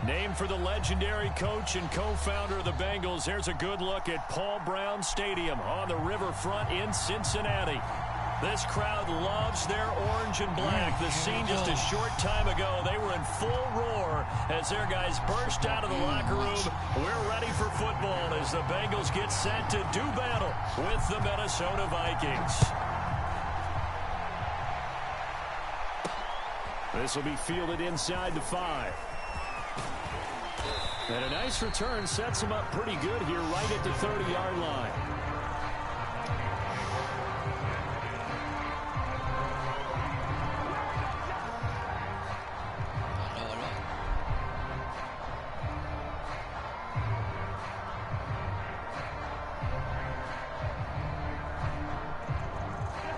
Named for the legendary coach and co-founder of the Bengals, there's a good look at Paul Brown Stadium on the riverfront in Cincinnati. This crowd loves their orange and black. The scene just a short time ago, they were in full roar as their guys burst out of the locker room. We're ready for football as the Bengals get set to do battle with the Minnesota Vikings. This will be fielded inside the 5. And a nice return sets him up pretty good here right at the 30-yard line.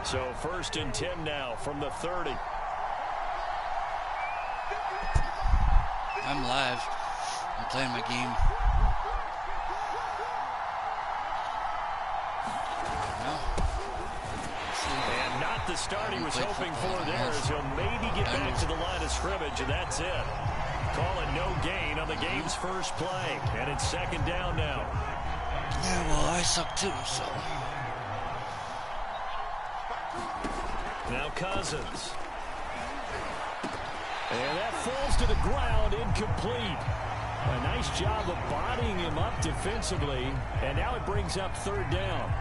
So 1st and 10 now from the 30. I'm live. I'm playing my game. And not the start he was hoping for there, as he'll maybe get back to the line of scrimmage, and that's it. Call it no gain on the game's first play, and it's 2nd down now. Yeah, well, I suck too, so. Now Cousins. And that falls to the ground, incomplete. A nice job of bodying him up defensively, and now it brings up 3rd down.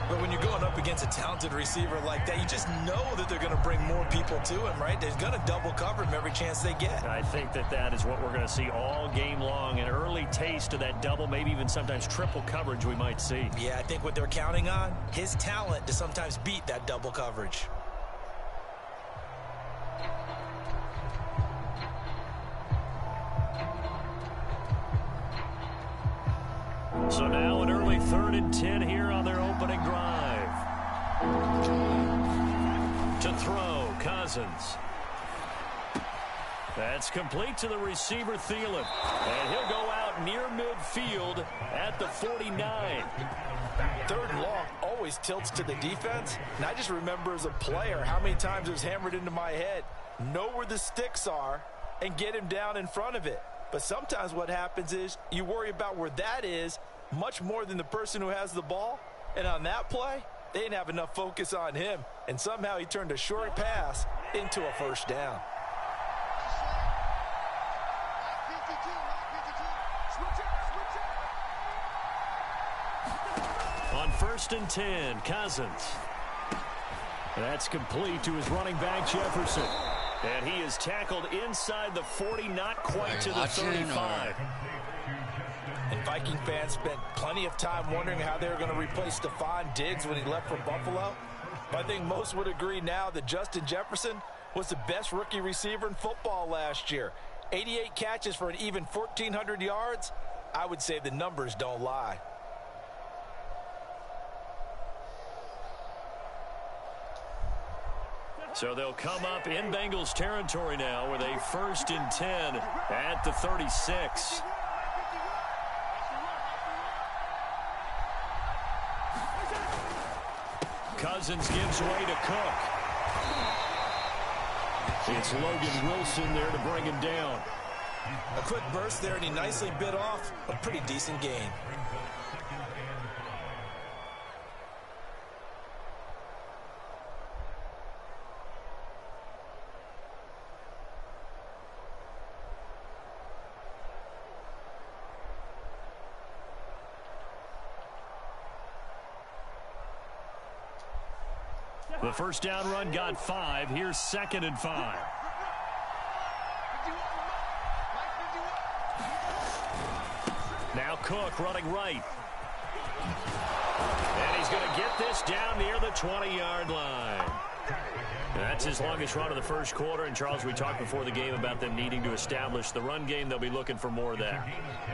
But when you're going up against a talented receiver like that, you just know that they're going to bring more people to him, right? They're going to double cover him every chance they get. I think that is what we're going to see all game long, an early taste of that double, maybe even sometimes triple coverage we might see. Yeah, I think what they're counting on, his talent to sometimes beat that double coverage. So now an early 3rd and 10 here on their opening drive. To throw, Cousins. That's complete to the receiver, Thielen. And he'll go out near midfield at the 49. 3rd and long always tilts to the defense. And I just remember as a player how many times it was hammered into my head. Know where the sticks are and get him down in front of it. But sometimes what happens is you worry about where that is much more than the person who has the ball. And on that play, they didn't have enough focus on him. And somehow he turned a short pass into a 1st down. On 1st and 10, Cousins. That's complete to his running back, Jefferson. And he is tackled inside the 40, not quite to the 35. And Viking fans spent plenty of time wondering how they were going to replace Stephon Diggs when he left for Buffalo. But I think most would agree now that Justin Jefferson was the best rookie receiver in football last year. 88 catches for an even 1,400 yards. I would say the numbers don't lie. So they'll come up in Bengals territory now with a 1st and 10 at the 36. Cousins gives way to Cook. It's Logan Wilson there to bring him down. A quick burst there, and he nicely bit off a pretty decent gain. The 1st down run got 5. Here's 2nd and 5. Now Cook running right. And he's going to get this down near the 20-yard line. That's his longest run of the first quarter. And, Charles, we talked before the game about them needing to establish the run game. They'll be looking for more of that.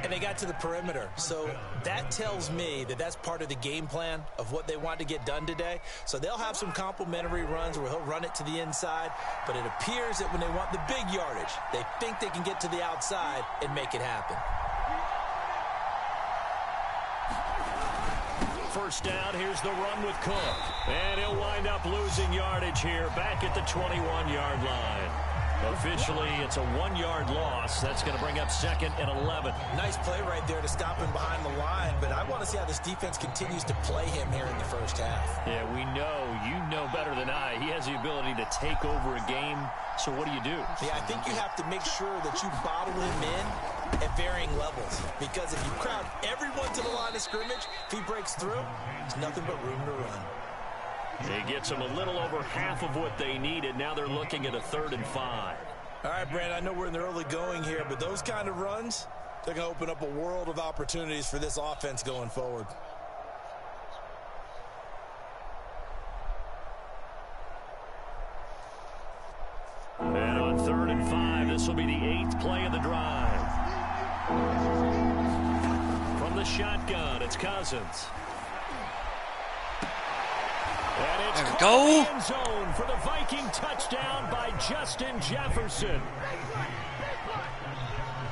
And they got to the perimeter. So that tells me that that's part of the game plan of what they want to get done today. So they'll have some complimentary runs where he'll run it to the inside. But it appears that when they want the big yardage, they think they can get to the outside and make it happen. First down, here's the run with Cook. And he'll wind up losing yardage here back at the 21-yard line. Officially, it's a 1-yard loss. That's going to bring up 2nd and 11. Nice play right there to stop him behind the line, but I want to see how this defense continues to play him here in the first half. Yeah, we know. You know better than I. He has the ability to take over a game, so what do you do? Yeah, I think you have to make sure that you bottle him in at varying levels, because if you crowd everyone to the line of scrimmage, if he breaks through, there's nothing but room to run. It gets them a little over half of what they needed. Now they're looking at a 3rd and 5. All right, Brandon, I know we're in the early going here, but those kind of runs, they're going to open up a world of opportunities for this offense going forward. And on 3rd and 5, this will be the 8th play of the drive. From the shotgun, it's Cousins. And it's there we go. End zone for the Viking touchdown by Justin Jefferson.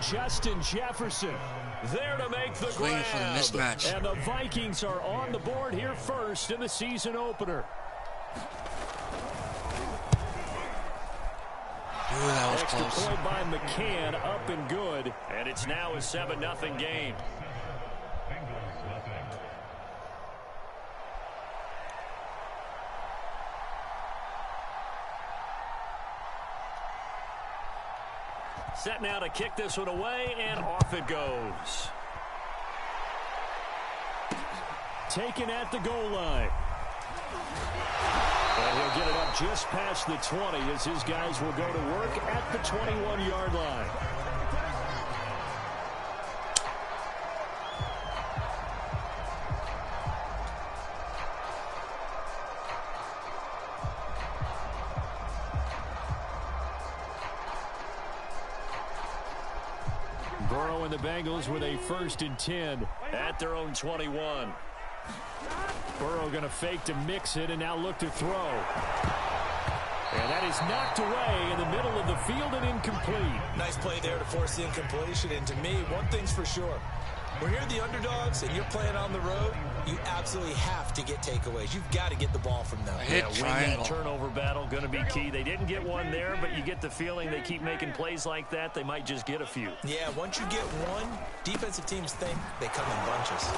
Justin Jefferson there to make the grab. Waiting for the mismatch. And the Vikings are on the board here first in the season opener. Ooh, that was Extra close. point by McCann, up and good. And it's now a 7-0 game. Set now to kick this one away, and off it goes. Taken at the goal line. And he'll get it up just past the 20 as his guys will go to work at the 21-yard line. Burrow and the Bengals with a 1st and 10 at their own 21. Burrow going to fake to mix it and now look to throw. And that is knocked away in the middle of the field and incomplete. Nice play there to force the incompletion. And to me, one thing's for sure. When you're the underdogs and you're playing on the road, you absolutely have to get takeaways. You've got to get the ball from them. Hit win triangle. that turnover battle, going to be key. They didn't get one there, but you get the feeling they keep making plays like that, they might just get a few. Yeah, once you get one, defensive teams think they come in bunches.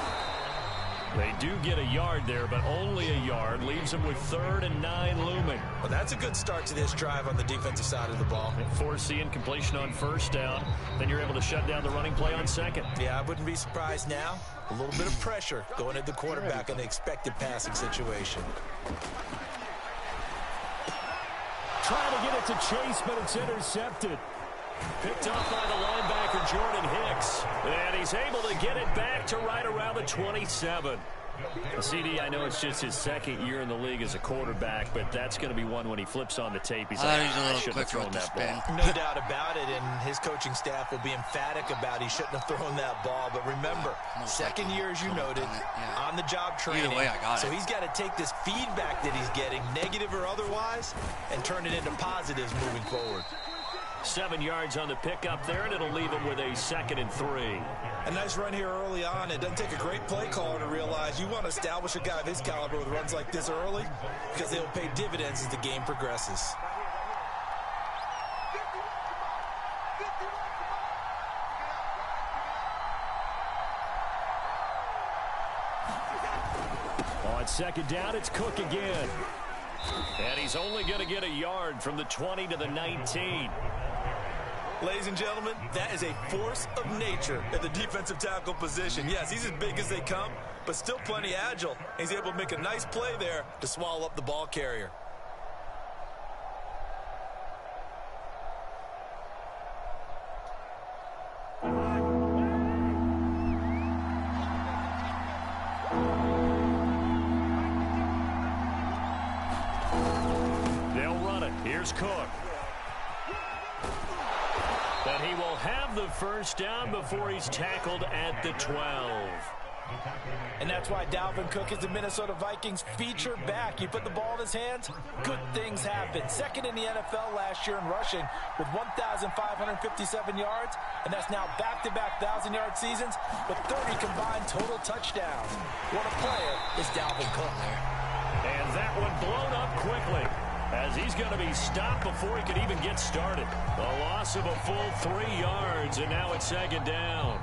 They do get a yard there, but only a yard. Leaves them with 3rd and 9 looming. Well, that's a good start to this drive on the defensive side of the ball. Force the incompletion on 1st down. Then you're able to shut down the running play on 2nd. Yeah, I wouldn't be surprised now. A little bit of pressure going at the quarterback in the expected passing situation. Trying to get it to Chase, but it's intercepted. Picked up by the linebacker, Jordan Hicks. And he's able to get it back to right around the 27. CD, I know it's just his 2nd year in the league as a quarterback, but that's going to be one when he flips on the tape. He's like, he's a I little shouldn't have quicker thrown with the that spin. ball. No doubt about it, and his coaching staff will be emphatic about he shouldn't have thrown that ball. But remember, 2nd year, as you noted, on-the-job training. Either way, I got it. So he's got to take this feedback that he's getting, negative or otherwise, and turn it into positives moving forward. 7 yards on the pickup there, and it'll leave him with a 2nd and 3. A nice run here early on. It doesn't take a great play caller to realize you want to establish a guy of his caliber with runs like this early because they'll pay dividends as the game progresses. On 2nd down, it's Cook again. And he's only going to get a yard from the 20 to the 19. Ladies and gentlemen, that is a force of nature at the defensive tackle position. Yes, he's as big as they come, but still plenty agile. He's able to make a nice play there to swallow up the ball carrier. They'll run it. Here's Cook. But he will have the 1st down before he's tackled at the 12. And that's why Dalvin Cook is the Minnesota Vikings feature back. You put the ball in his hands, good things happen. 2nd in the NFL last year in rushing with 1,557 yards, and that's now back-to-back 1,000-yard seasons with 30 combined total touchdowns. What a player is Dalvin Cook. And that one blown up quickly. as he's going to be stopped before he could even get started. A loss of a full 3 yards, and now it's second down.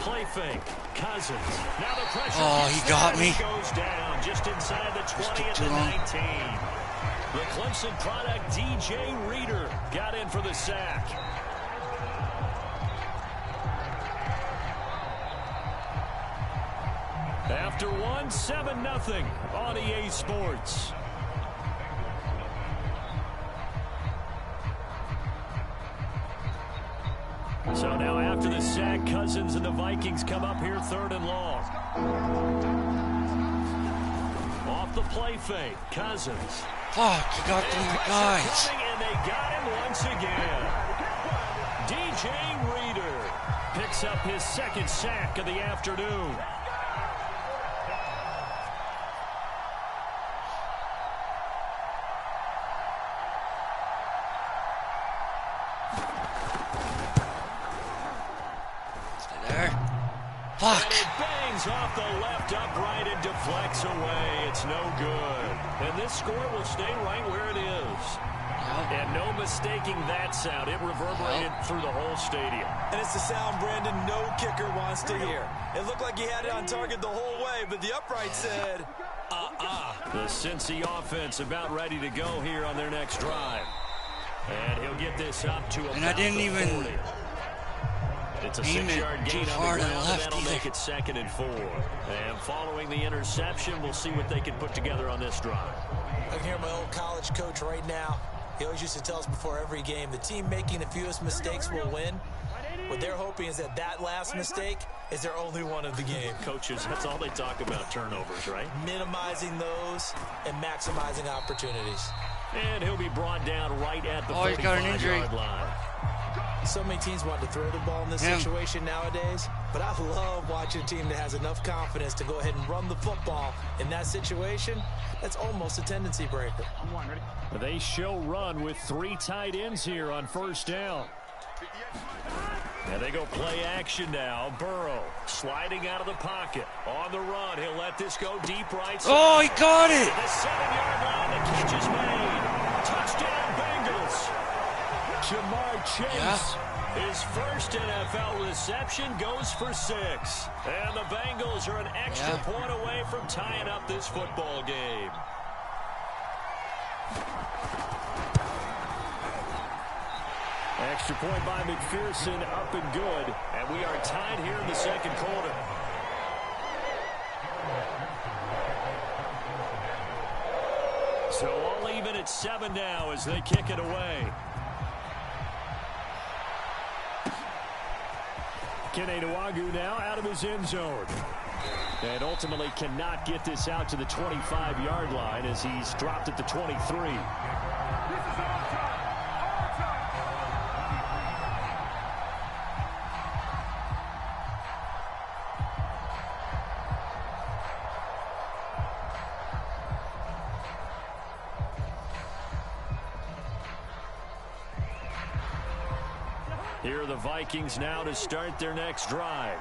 Play fake. Cousins. Now the pressure. Oh, he got me. Goes down just inside the 20 at the 19. The Clemson product, DJ Reader, got in for the sack. After one, 7-0 on EA Sports. So now after the sack, Cousins and the Vikings come up here 3rd and long. Off the play fake, Cousins. Fuck, you got through my guys. And they got him once again. DJ Reader picks up his 2nd sack of the afternoon. Fuck. And it bangs off the left upright and deflects away. It's no good. And this score will stay right where it is. Yep. And no mistaking that sound. It reverberated through the whole stadium. And it's the sound, Brandon, no kicker wants to hear. It looked like he had it on target the whole way, but the upright said, The Cincy offense about ready to go here on their next drive. And he'll get this up to about And I didn't even 40. It's a aim 6-yard it gain too on far the to the ground, left and that'll either. make it 2nd and 4. And following the interception, we'll see what they can put together on this drive. I can hear my old college coach right now. He always used to tell us before every game, the team making the fewest mistakes will win. What they're hoping is that that last mistake is their only one of the game. Coaches, that's all they talk about, turnovers, right? Minimizing those and maximizing opportunities. And he'll be brought down right at the He's got an injury. 45-yard line. So many teams want to throw the ball in this situation nowadays, but I love watching a team that has enough confidence to go ahead and run the football. In that situation, that's almost a tendency breaker. They show run with 3 tight ends here on 1st down. And they go play action now. Burrow sliding out of the pocket. On the run, he'll let this go deep right side. Oh, he got it. The 7-yard line, the catch is made. Touchdown, Bengals. Jamar Chase, his first NFL reception, goes for 6. And the Bengals are an extra point away from tying up this football game. Extra point by McPherson, up and good. And we are tied here in the 2nd quarter. So all even at 7 now as they kick it away. Kaotyk now out of his end zone. And ultimately cannot get this out to the 25-yard line as he's dropped at the 23. Here are the Vikings now to start their next drive.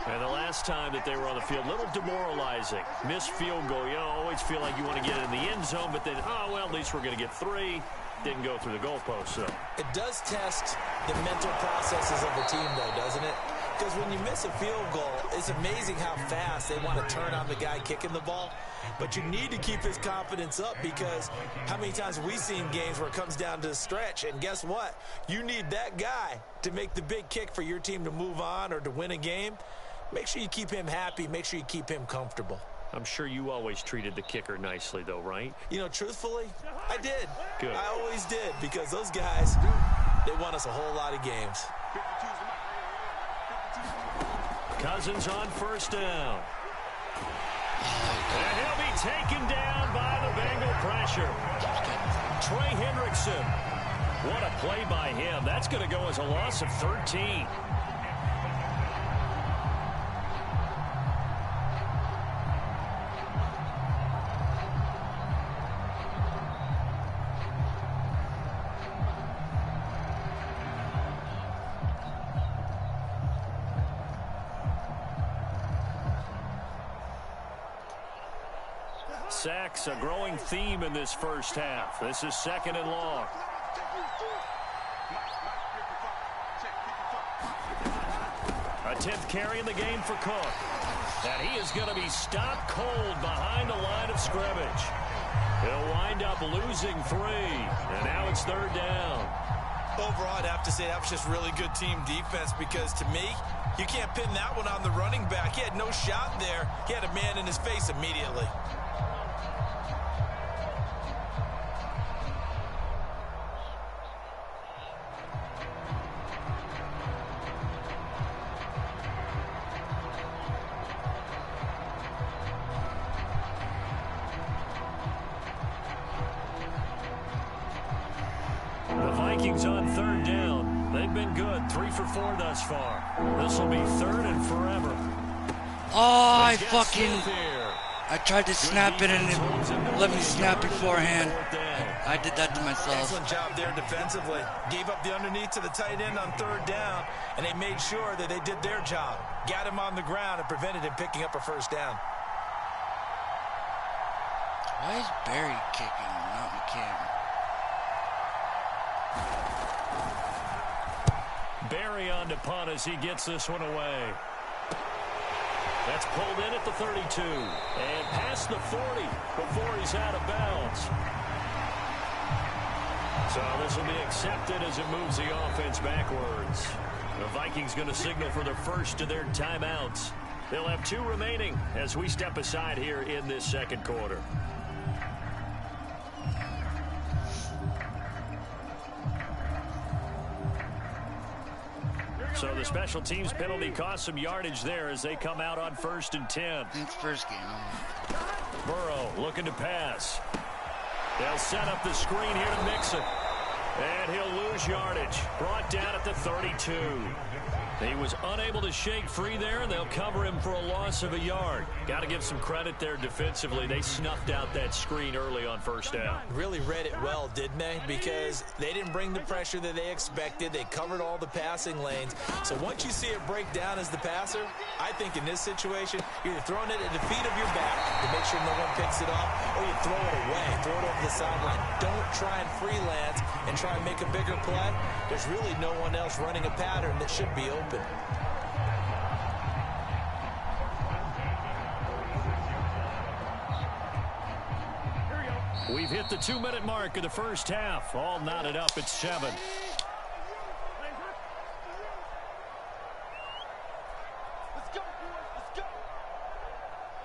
And the last time that they were on the field, a little demoralizing. Missed field goal. You know, always feel like you want to get it in the end zone, but then, oh, well, at least we're going to get 3. Didn't go through the goalpost, so. It does test the mental processes of the team, though, doesn't it? Because when you miss a field goal, it's amazing how fast they want to turn on the guy kicking the ball. But you need to keep his confidence up, because how many times have we seen games where it comes down to the stretch, and guess what? You need that guy to make the big kick for your team to move on or to win a game. Make sure you keep him happy. Make sure you keep him comfortable. I'm sure you always treated the kicker nicely, though, right? You know, truthfully, I did. Good. I always did, because those guys, they won us a whole lot of games. Cousins on 1st down. And he'll be taken down by the Bengal pressure. Trey Hendrickson. What a play by him. That's going to go as a loss of 13. Sacks, a growing theme in this first half. This is 2nd and long. A 10th carry in the game for Cook. And he is going to be stopped cold behind the line of scrimmage. He'll wind up losing 3. And now it's 3rd down. Overall, I'd have to say that was just really good team defense, because to me, you can't pin that one on the running back. He had no shot there. He had a man in his face immediately. Vikings on 3rd down. They've been good, 3 for 4 thus far. This will be 3rd and forever. Oh, I tried to snap it and it let me snap beforehand. I did that to myself. Excellent job there defensively. Gave up the underneath to the tight end on 3rd down, and they made sure that they did their job. Got him on the ground and prevented him picking up a 1st down. Why is Barry kicking, not McCann? Barry on to punt as he gets this one away. That's pulled in at the 32 and past the 40 before he's out of bounds. So this will be accepted as it moves the offense backwards. The Vikings going to signal for the first of their timeouts. They'll have 2 remaining as we step aside here in this 2nd quarter. So the special teams penalty cost some yardage there as they come out on 1st and 10. It's first game. Burrow looking to pass. They'll set up the screen here to mix it. And he'll lose yardage. Brought down at the 32. He was unable to shake free there, and they'll cover him for a loss of a yard. Got to give some credit there defensively. They snuffed out that screen early on 1st down. Really read it well, didn't they? Because they didn't bring the pressure that they expected. They covered all the passing lanes. So once you see it break down as the passer, I think in this situation, you're either throwing it at the feet of your back to make sure no one picks it up, or you throw it away, throw it over the sideline. Don't try and freelance and try and make a bigger play. There's really no one else running a pattern that should be open. We've hit the 2-minute mark of the first half. All knotted up at 7.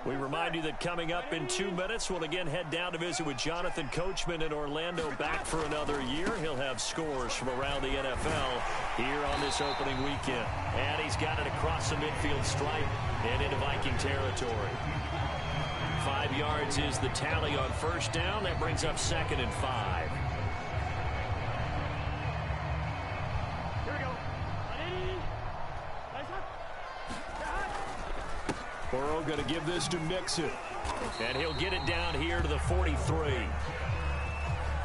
We remind you that coming up in 2 minutes, we'll again head down to visit with Jonathan Coachman in Orlando, back for another year. He'll have scores from around the NFL here on this opening weekend. And he's got it across the midfield stripe and into Viking territory. 5 yards is the tally on 1st down. That brings up 2nd and 5. Burrow going to give this to Mixon. And he'll get it down here to the 43.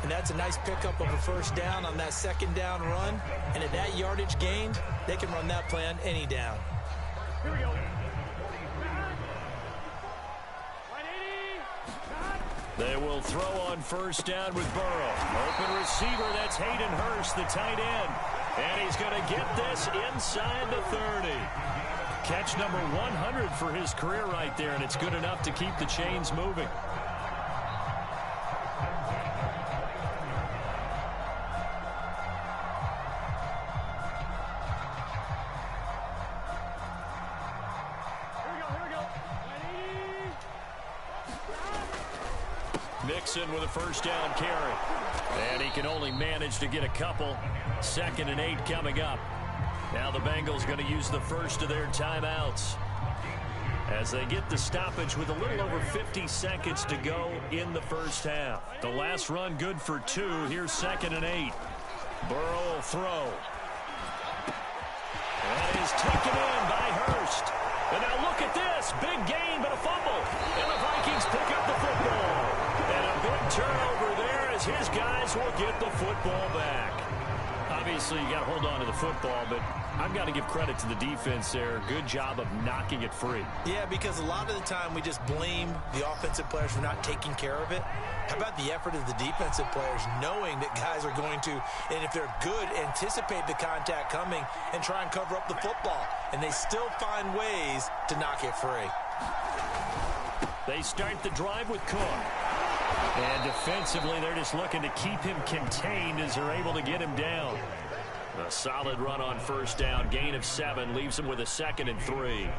And that's a nice pickup of a 1st down on that 2nd down run. And at that yardage gained, they can run that play on any down. Here we go. They will throw on 1st down with Burrow. Open receiver, that's Hayden Hurst, the tight end. And he's going to get this inside the 30. Catch number 100 for his career right there, and it's good enough to keep the chains moving. Mixon with a 1st down carry. And he can only manage to get a couple. 2nd and 8 coming up. Now the Bengals going to use the first of their timeouts as they get the stoppage with a little over 50 seconds to go in the first half. The last run good for 2. Here's 2nd and 8. Burrow will throw. That is taken in by Hurst. And now look at this. Big gain, but a fumble. And the Vikings pick up the football. And a big turnover there as his guys will get the football back. Obviously, you got to hold on to the football, but I've got to give credit to the defense there. Good job of knocking it free. Yeah, because a lot of the time we just blame the offensive players for not taking care of it. How about the effort of the defensive players knowing that guys are going to, and if they're good, anticipate the contact coming and try and cover up the football. And they still find ways to knock it free. They start the drive with Cook. And defensively, they're just looking to keep him contained as they're able to get him down. A solid run on first down. Gain of 7 leaves him with a 2nd and 3.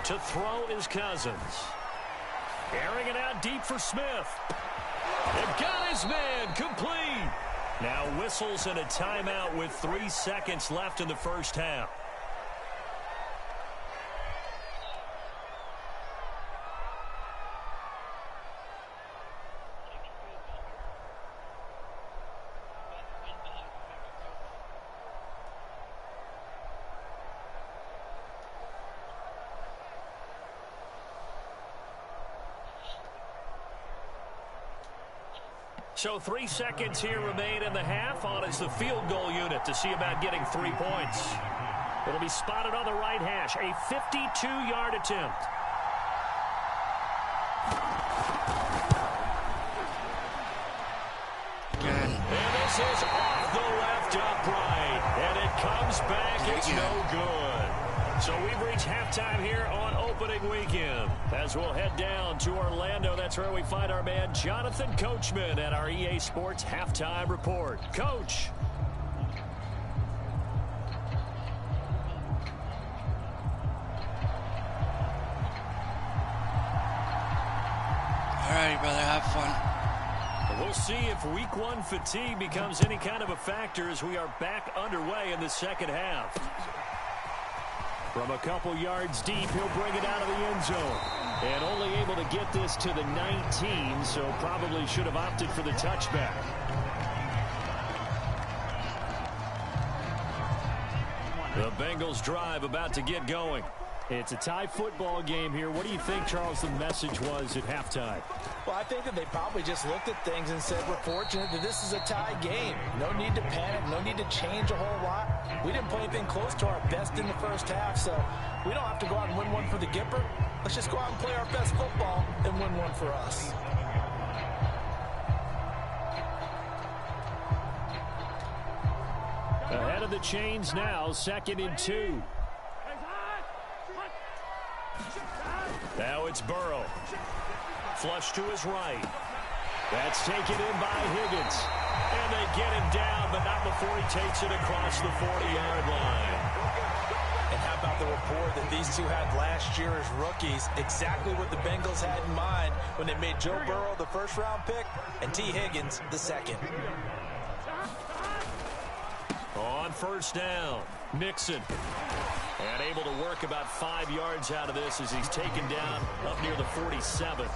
To throw is Cousins. Airing it out deep for Smith. They've got his man complete. Now whistles and a timeout with 3 seconds left in the first half. So 3 seconds here remain in the half. On is the field goal unit to see about getting 3 points. It'll be spotted on the right hash. A 52-yard attempt. Again. And this is off the left upright. And it comes back. It's no good. So we've reached halftime here on opening weekend. As we'll head down to Orlando, that's where we find our man Jonathan Coachman at our EA Sports Halftime Report. Coach. All right, brother, have fun. We'll see if week 1 fatigue becomes any kind of a factor as we are back underway in the second half. From a couple yards deep, he'll bring it out of the end zone. And only able to get this to the 19, so probably should have opted for the touchback. The Bengals drive about to get going. It's a tie football game here. What do you think, Charles, the message was at halftime? Well, I think that they probably just looked at things and said, we're fortunate that this is a tie game. No need to panic, no need to change a whole lot. We didn't play anything close to our best in the first half, so we don't have to go out and win one for the Gipper. Let's just go out and play our best football and win one for us. Ahead of the chains now, 2nd and 2. Now it's Burrow. Flush to his right. That's taken in by Higgins. And they get him down, but not before he takes it across the 40-yard line. And how about the rapport that these two had last year as rookies? Exactly what the Bengals had in mind when they made Joe Burrow the first-round pick and T. Higgins the second. On first down, Mixon. And able to work about 5 yards out of this as he's taken down up near the 47.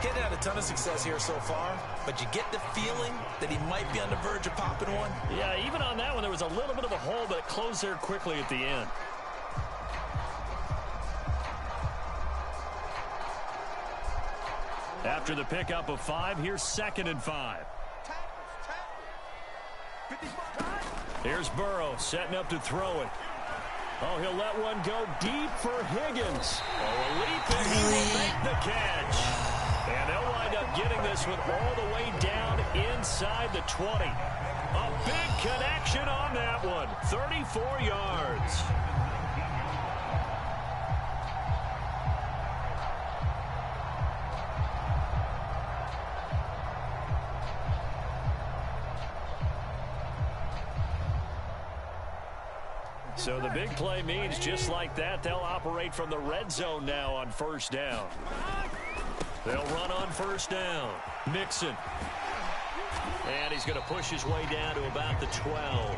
He hasn't had a ton of success here so far, but you get the feeling that he might be on the verge of popping one. Yeah, even on that one, there was a little bit of a hole, but it closed there quickly at the end. After the pickup of 5, here's 2nd and 5. Here's Burrow setting up to throw it. Oh, he'll let one go deep for Higgins. Oh, a leap, and he will make the catch. And they'll wind up getting this one all the way down inside the 20. A big connection on that one. 34 yards. So the big play means just like that, they'll operate from the red zone now on first down. They'll run on first down. Mixon. And he's going to push his way down to about the 12.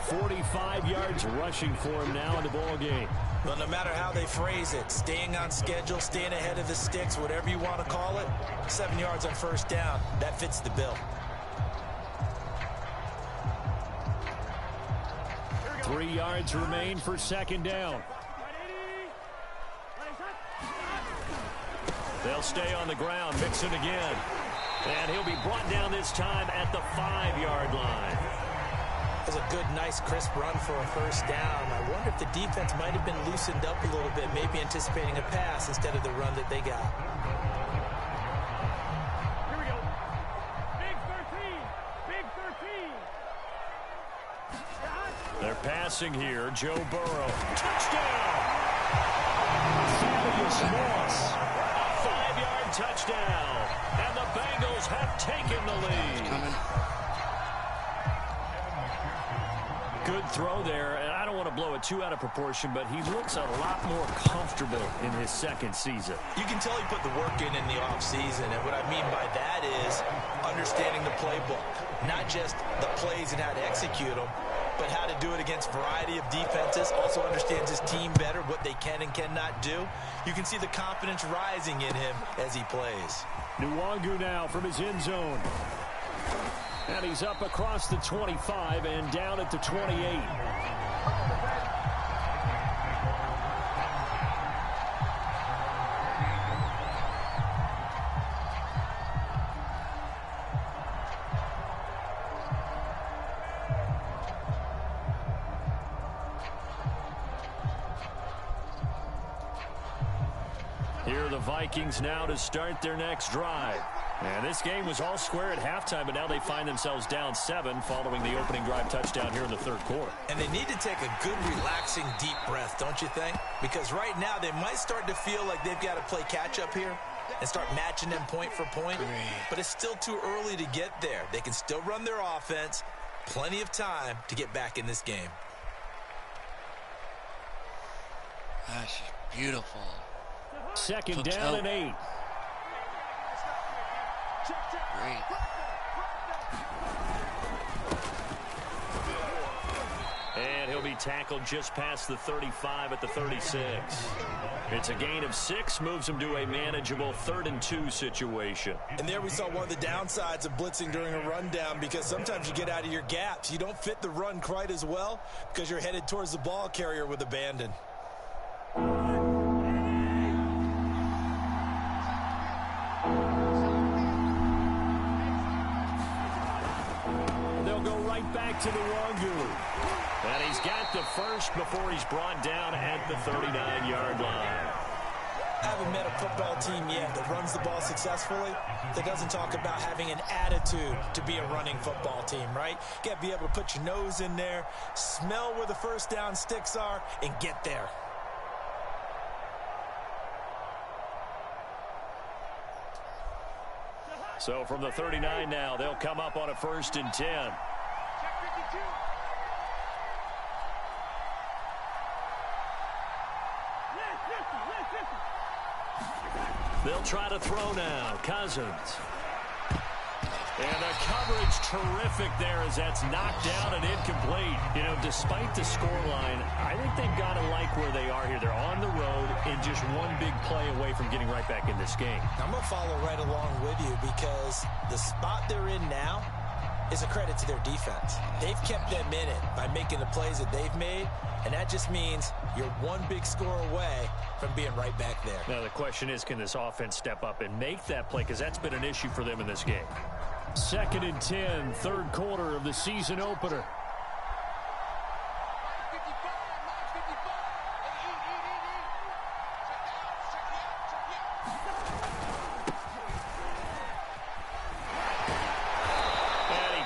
45 yards rushing for him now in the ball game. Well, no matter how they phrase it, staying on schedule, staying ahead of the sticks, whatever you want to call it, 7 yards on first down, that fits the bill. 3 yards remain for second down. They'll stay on the ground. Mixon again. And he'll be brought down this time at the 5-yard line. That was a good, nice, crisp run for a first down. I wonder if the defense might have been loosened up a little bit, maybe anticipating a pass instead of the run that they got. Here we go. Big 13. Big 13. They're passing here. Joe Burrow. Touchdown! Fabulous Moss. A 5-yard touchdown. And the Bengals have taken the lead. Good throw there, and I don't want to blow it too out of proportion, but he looks a lot more comfortable in his second season. You can tell he put the work in the offseason, and what I mean by that is understanding the playbook. Not just the plays and how to execute them, but how to do it against a variety of defenses. Also understands his team better, what they can and cannot do. You can see the confidence rising in him as he plays. Nwangu now from his end zone. And he's up across the 25 and down at the 28. Here are the Vikings now to start their next drive. And this game was all square at halftime, but now they find themselves down 7 following the opening drive touchdown here in the third quarter. And they need to take a good, relaxing, deep breath, don't you think? Because right now they might start to feel like they've got to play catch-up here and start matching them point for point. But it's still too early to get there. They can still run their offense. Plenty of time to get back in this game. That's beautiful. Second down and 8. Great. And he'll be tackled just past the 35 at the 36. It's a gain of 6, moves him to a manageable 3rd and 2 situation. And there we saw one of the downsides of blitzing during a rundown, because sometimes you get out of your gaps. You don't fit the run quite as well because you're headed towards the ball carrier with abandon. Back to the Nwangu. And he's got the first before he's brought down at the 39-yard line. I haven't met a football team yet that runs the ball successfully that doesn't talk about having an attitude to be a running football team, right? You got to be able to put your nose in there, smell where the first down sticks are, and get there. So from the 39 now, they'll come up on a 1st and 10. They'll try to throw now. Cousins. And the coverage terrific there as that's knocked down and incomplete. You know, despite the scoreline, I think they've got to like where they are here. They're on the road and just one big play away from getting right back in this game. I'm going to follow right along with you because the spot they're in now is a credit to their defense. They've kept them in it by making the plays that they've made, and that just means you're one big score away from being right back there. Now the question is, can this offense step up and make that play, because that's been an issue for them in this game. 2nd and 10, 3rd quarter of the season opener.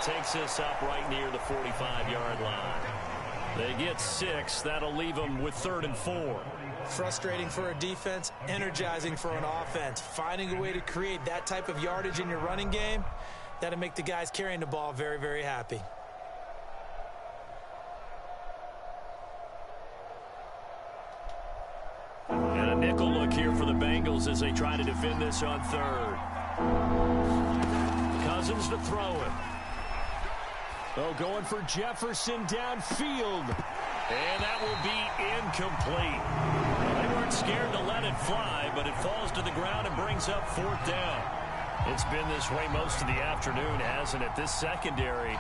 Takes this up right near the 45-yard line. They get 6. That'll leave them with 3rd and 4. Frustrating for a defense, energizing for an offense. Finding a way to create that type of yardage in your running game, that'll make the guys carrying the ball very, very happy. And a nickel look here for the Bengals as they try to defend this on 3rd. Cousins to throw it. Oh, going for Jefferson downfield. And that will be incomplete. Well, they weren't scared to let it fly, but it falls to the ground and brings up 4th down. It's been this way most of the afternoon, hasn't it? This secondary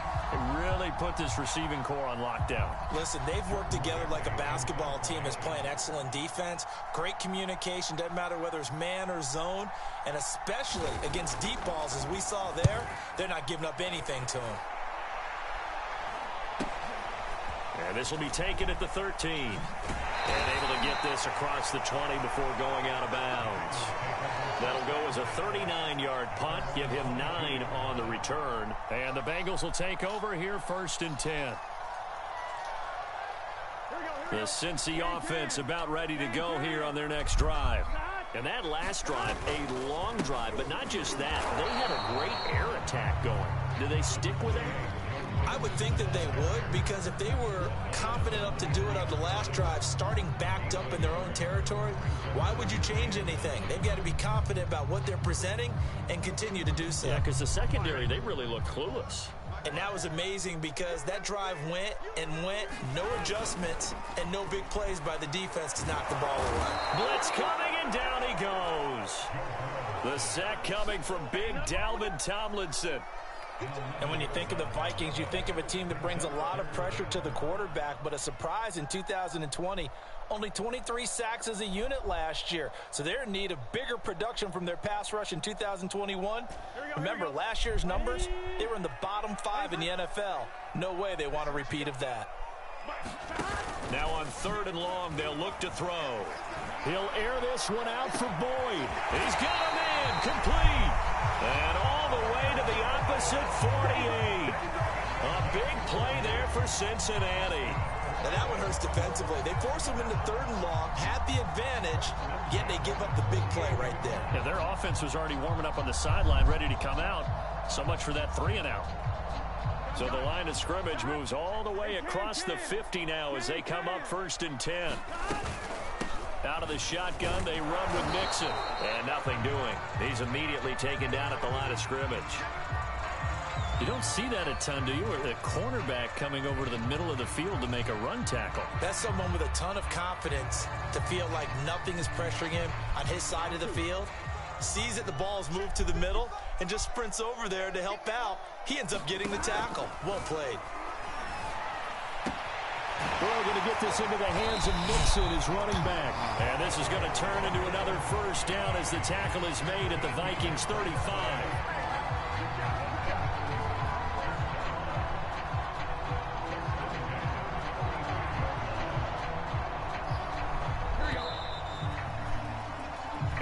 really put this receiving core on lockdown. Listen, they've worked together like a basketball team is playing excellent defense. Great communication, doesn't matter whether it's man or zone. And especially against deep balls, as we saw there, they're not giving up anything to them. And this will be taken at the 13. And able to get this across the 20 before going out of bounds. That'll go as a 39-yard punt. Give him 9 on the return. And the Bengals will take over here 1st and 10. The Cincy offense about ready to go here on their next drive. And that last drive, a long drive, but not just that. They had a great air attack going. Do they stick with it? I would think that they would, because if they were confident enough to do it on the last drive, starting backed up in their own territory, why would you change anything? They've got to be confident about what they're presenting and continue to do so. Yeah, because the secondary, they really look clueless. And that was amazing because that drive went and went, no adjustments, and no big plays by the defense to knock the ball away. Blitz coming, and down he goes. The sack coming from big Dalvin Tomlinson. And when you think of the Vikings, you think of a team that brings a lot of pressure to the quarterback, but a surprise in 2020, only 23 sacks as a unit last year. So they're in need of bigger production from their pass rush in 2021. Remember, last year's numbers, they were in the bottom 5 in the NFL. No way they want a repeat of that. Now on 3rd and long, they'll look to throw. He'll air this one out for Boyd. He's got a man, complete. And all the way to the opposite 48. A big play there for Cincinnati. Now that one hurts defensively. They force him into 3rd and long, had the advantage, yet they give up the big play right there. Yeah, their offense was already warming up on the sideline, ready to come out. So much for that 3-and-out. So the line of scrimmage moves all the way across the 50 now as they come up 1st and 10. Out of the shotgun, they run with Mixon. And nothing doing. He's immediately taken down at the line of scrimmage. You don't see that a ton, do you? Or the cornerback coming over to the middle of the field to make a run tackle. That's someone with a ton of confidence to feel like nothing is pressuring him on his side of the field. Sees that the ball is moved to the middle and just sprints over there to help out. He ends up getting the tackle. Well played. We're going to get this into the hands of Mixon, his running back. And this is going to turn into another 1st down as the tackle is made at the Vikings 35.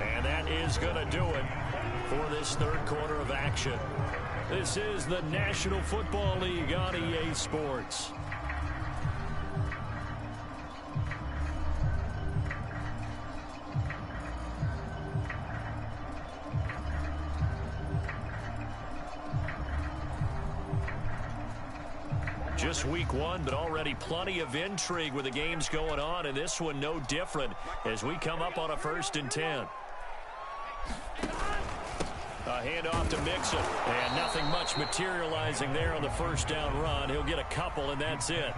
And that is going to do it for this 3rd quarter of action. This is the National Football League on EA Sports. Just week 1, but already plenty of intrigue with the games going on, and this one no different as we come up on a 1st and 10. A handoff to Mixon, and nothing much materializing there on the 1st down run. He'll get a couple, and that's it.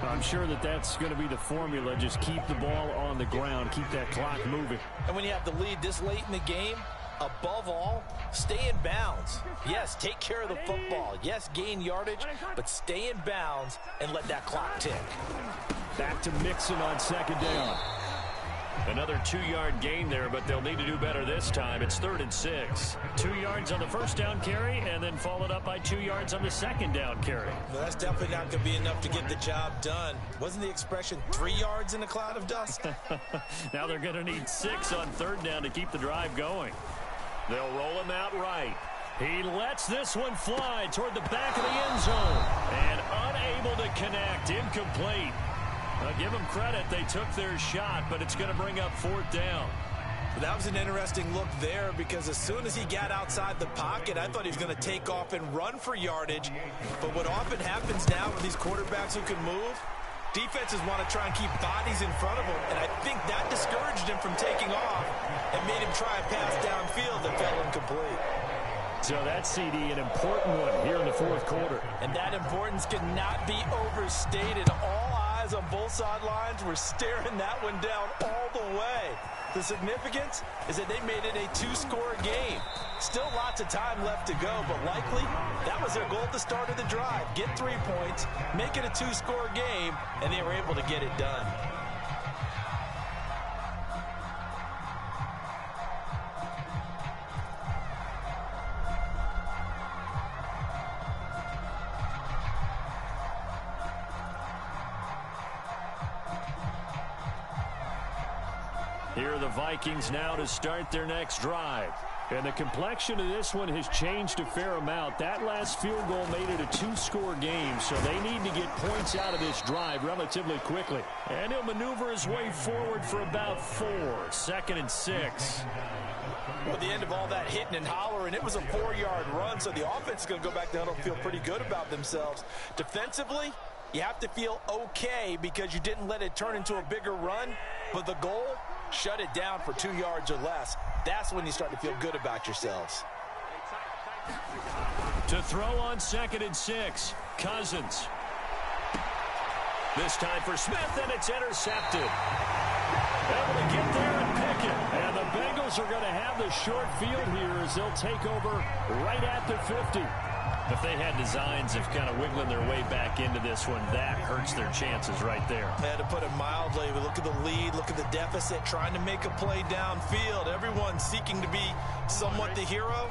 I'm sure that that's going to be the formula. Just keep the ball on the ground, keep that clock moving. And when you have the lead this late in the game, above all, stay in bounds. Yes, take care of the football. Yes, gain yardage, but stay in bounds and let that clock tick. Back to Mixon on 2nd down. Another 2-yard gain there, but they'll need to do better this time. It's 3rd and 6. 2 yards on the 1st down carry, and then followed up by 2 yards on the 2nd down carry. Well, that's definitely not going to be enough to get the job done. Wasn't the expression 3 yards in a cloud of dust? Now they're going to need 6 on 3rd down to keep the drive going. They'll roll him out right. He lets this one fly toward the back of the end zone. And unable to connect. Incomplete. Give them credit. They took their shot, but it's going to bring up 4th down. That was an interesting look there because as soon as he got outside the pocket, I thought he was going to take off and run for yardage. But what often happens now with these quarterbacks who can move, defenses want to try and keep bodies in front of him, and I think that discouraged him from taking off and made him try a pass downfield that fell incomplete. So that CD, an important one here in the fourth quarter. And that importance cannot be overstated. All eyes on both sidelines were staring that one down all the way. The significance is that they made it a two-score game. Still lots of time left to go, but likely that was their goal at the start of the drive. Get 3 points, make it a two-score game, and they were able to get it done. Here are the Vikings now to start their next drive. And the complexion of this one has changed a fair amount. That last field goal made it a two-score game, so they need to get points out of this drive relatively quickly. And he'll maneuver his way forward for about 4. 2nd and 6. Well, at the end of all that hitting and hollering, it was a 4-yard run, so the offense is going to go back to huddle and feel pretty good about themselves. Defensively, you have to feel okay because you didn't let it turn into a bigger run, but the goal, shut it down for 2 yards or less. That's when you start to feel good about yourselves. To throw on 2nd and 6, Cousins. This time for Smith, and it's intercepted. Able to get there and pick it. And the Bengals are going to have the short field here as they'll take over right at the 50. If they had designs of kind of wiggling their way back into this one, that hurts their chances right there. They had to put it mildly. We look at the lead, look at the deficit, trying to make a play downfield. Everyone seeking to be somewhat the hero.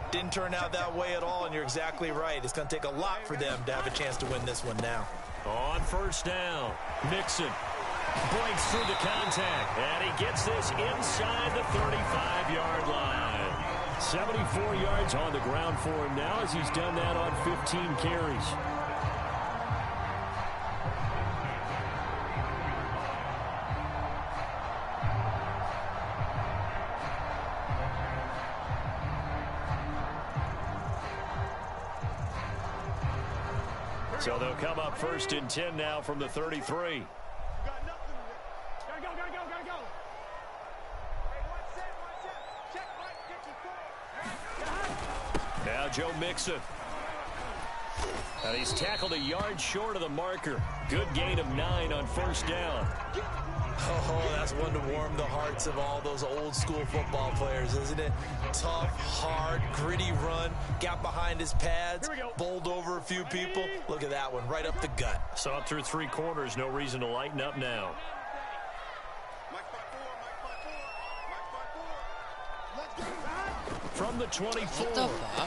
Didn't turn out that way at all, and you're exactly right. It's going to take a lot for them to have a chance to win this one now. On first down, Mixon breaks through the contact, and he gets this inside the 35-yard line. 74 yards on the ground for him now as he's done that on 15 carries. So they'll come up 1st and 10 now from the 33. Now Joe Mixon. And he's tackled a yard short of the marker. Good gain of 9 on first down. Oh, that's one to warm the hearts of all those old school football players, isn't it? Tough, hard, gritty run. Got behind his pads, bowled over a few people. Look at that one, right up the gut. Saw it through 3 quarters. No reason to lighten up now. From the 24,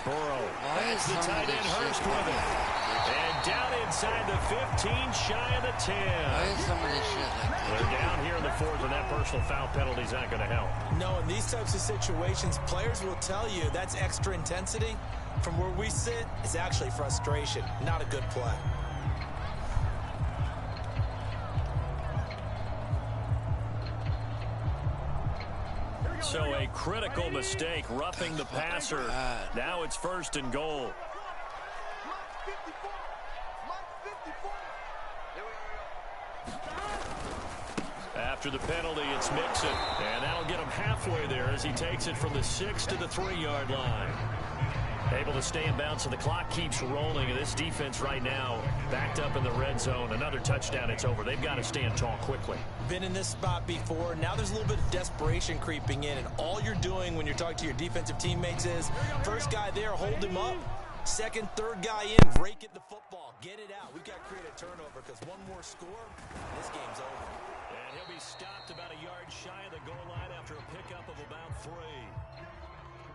Burrow has the tight end Hurst with it. And down inside the 15, shy of the 10. Why is some of this shit like that? They're down here in the 4th, and that personal foul penalty is not going to help. No, in these types of situations, players will tell you that's extra intensity. From where we sit, it's actually frustration, not a good play. So a critical mistake, roughing the passer. Now it's 1st and goal. After the penalty, it's Mixon. And that'll get him halfway there as he takes it from the 6 to the 3-yard line. Able to stay in bounds, so the clock keeps rolling. And this defense right now backed up in the red zone. Another touchdown, it's over. They've got to stand tall quickly. Been in this spot before. Now there's a little bit of desperation creeping in. And all you're doing when you're talking to your defensive teammates is, first guy there, hold him up. Second, third guy in, rake at the football. Get it out. We've got to create a turnover because one more score, this game's over. And he'll be stopped about a yard shy of the goal line after a pickup of about 3.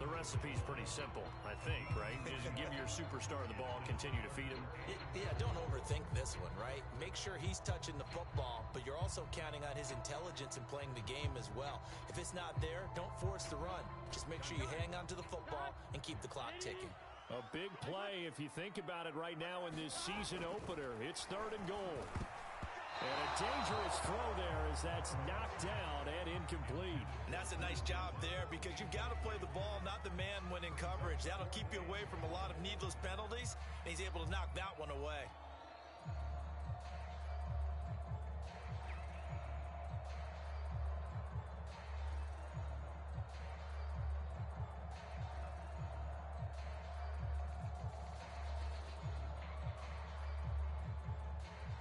The recipe's pretty simple, I think, right? Just give your superstar the ball, continue to feed him. Yeah, don't overthink this one, right? Make sure he's touching the football, but you're also counting on his intelligence in playing the game as well. If it's not there, don't force the run. Just make sure you hang on to the football and keep the clock ticking. A big play if you think about it right now in this season opener. It's 3rd and goal. And a dangerous throw there as that's knocked down and incomplete. And that's a nice job there because you've got to play the ball, not the man when in coverage. That'll keep you away from a lot of needless penalties, and he's able to knock that one away.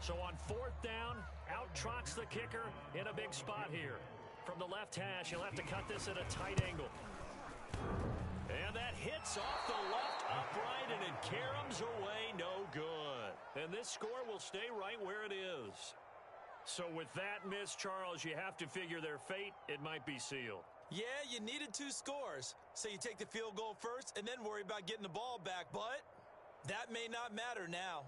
So on 4th down, out trots the kicker in a big spot here. From the left hash, he'll have to cut this at a tight angle. And that hits off the left upright, and it caroms away, no good. And this score will stay right where it is. So with that miss, Charles, you have to figure their fate. It might be sealed. Yeah, you needed 2 scores. So you take the field goal first and then worry about getting the ball back. But that may not matter now.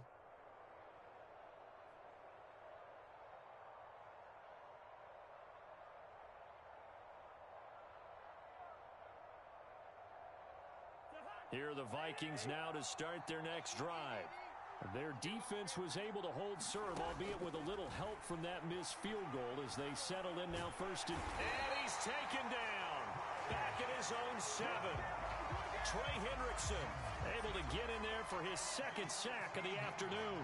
Here are the Vikings now to start their next drive. Their defense was able to hold serve, albeit with a little help from that missed field goal as they settle in now first. And he's taken down. Back at his own 7. Trey Hendrickson able to get in there for his 2nd sack of the afternoon.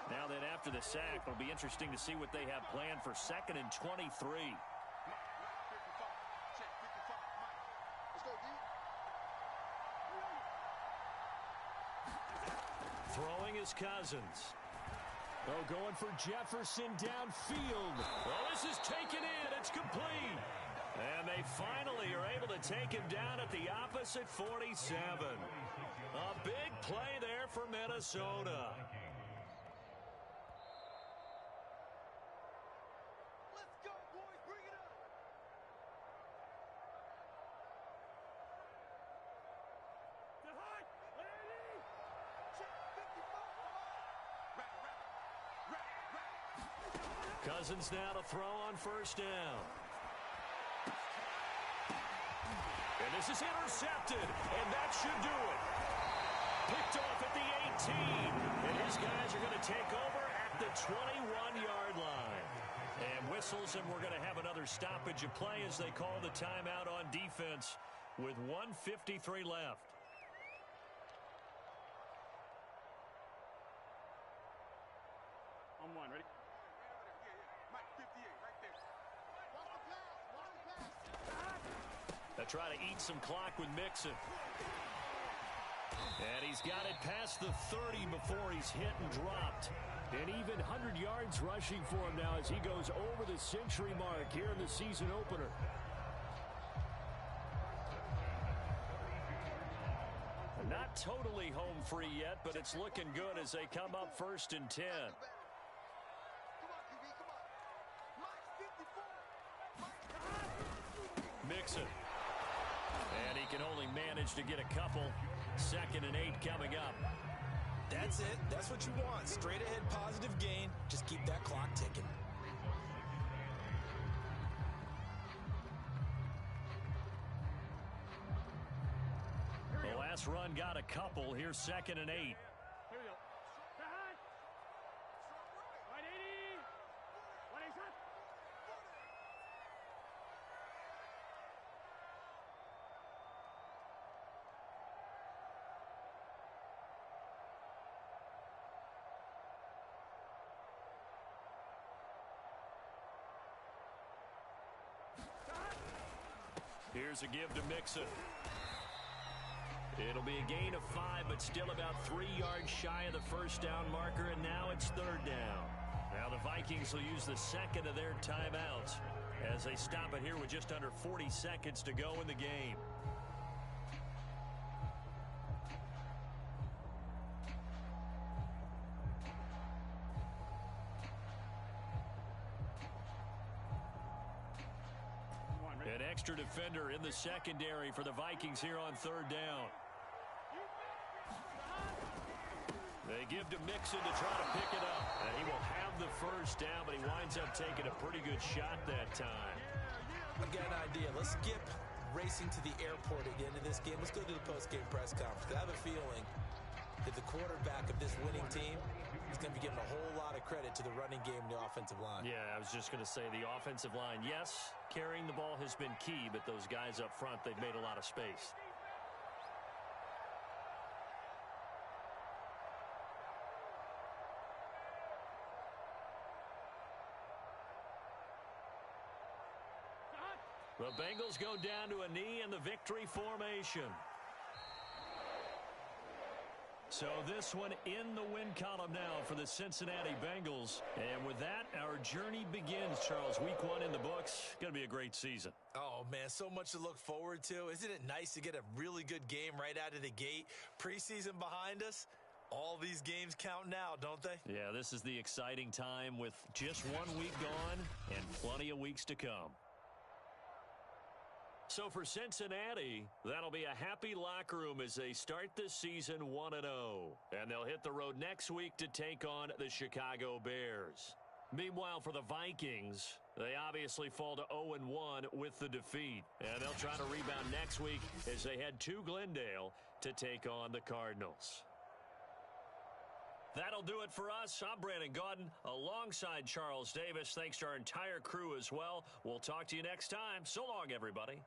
Now that after the sack, it'll be interesting to see what they have planned for 2nd and 23. Throwing is Cousins. Oh, going for Jefferson downfield. Oh, this is taken in. It's complete. And they finally are able to take him down at the opposite 47. A big play there for Minnesota. Cousins now to throw on 1st down. And this is intercepted, and that should do it. Picked off at the 18, and his guys are going to take over at the 21-yard line. And whistles, and we're going to have another stoppage of play as they call the timeout on defense with 1:53 left. On 1, ready? They try to eat some clock with Mixon. And he's got it past the 30 before he's hit and dropped. And even 100 yards rushing for him now as he goes over the century mark here in the season opener. Not totally home free yet, but it's looking good as they come up 1st and 10. Mixon. And he can only manage to get a couple. 2nd and 8 coming up. That's it. That's what you want. Straight ahead positive gain. Just keep that clock ticking. The last run got a couple. Here's 2nd and 8. Here we go. Behind. 180. 180. Here's a give to Mixon. It'll be a gain of 5, but still about 3 yards shy of the 1st down marker, and now it's 3rd down. Now the Vikings will use the 2nd of their timeouts as they stop it here with just under 40 seconds to go in the game. An extra defender in the secondary for the Vikings here on 3rd down. They give to Mixon to try to pick it up. And he will have the 1st down, but he winds up taking a pretty good shot that time. I got an idea. Let's skip racing to the airport at the end of this game. Let's go to the post-game press conference. I have a feeling that the quarterback of this winning team is going to be giving a whole lot of credit to the running game and the offensive line. Yeah, I was just going to say the offensive line. Yes, carrying the ball has been key, but those guys up front, they've made a lot of space. The Bengals go down to a knee in the victory formation. So this one in the win column now for the Cincinnati Bengals. And with that, our journey begins, Charles. Week 1 in the books. Going to be a great season. Oh, man, so much to look forward to. Isn't it nice to get a really good game right out of the gate? Preseason behind us. All these games count now, don't they? Yeah, this is the exciting time with just 1 week gone and plenty of weeks to come. So for Cincinnati, that'll be a happy locker room as they start this season 1-0. And they'll hit the road next week to take on the Chicago Bears. Meanwhile, for the Vikings, they obviously fall to 0-1 with the defeat. And they'll try to rebound next week as they head to Glendale to take on the Cardinals. That'll do it for us. I'm Brandon Gaudin alongside Charles Davis. Thanks to our entire crew as well. We'll talk to you next time. So long, everybody.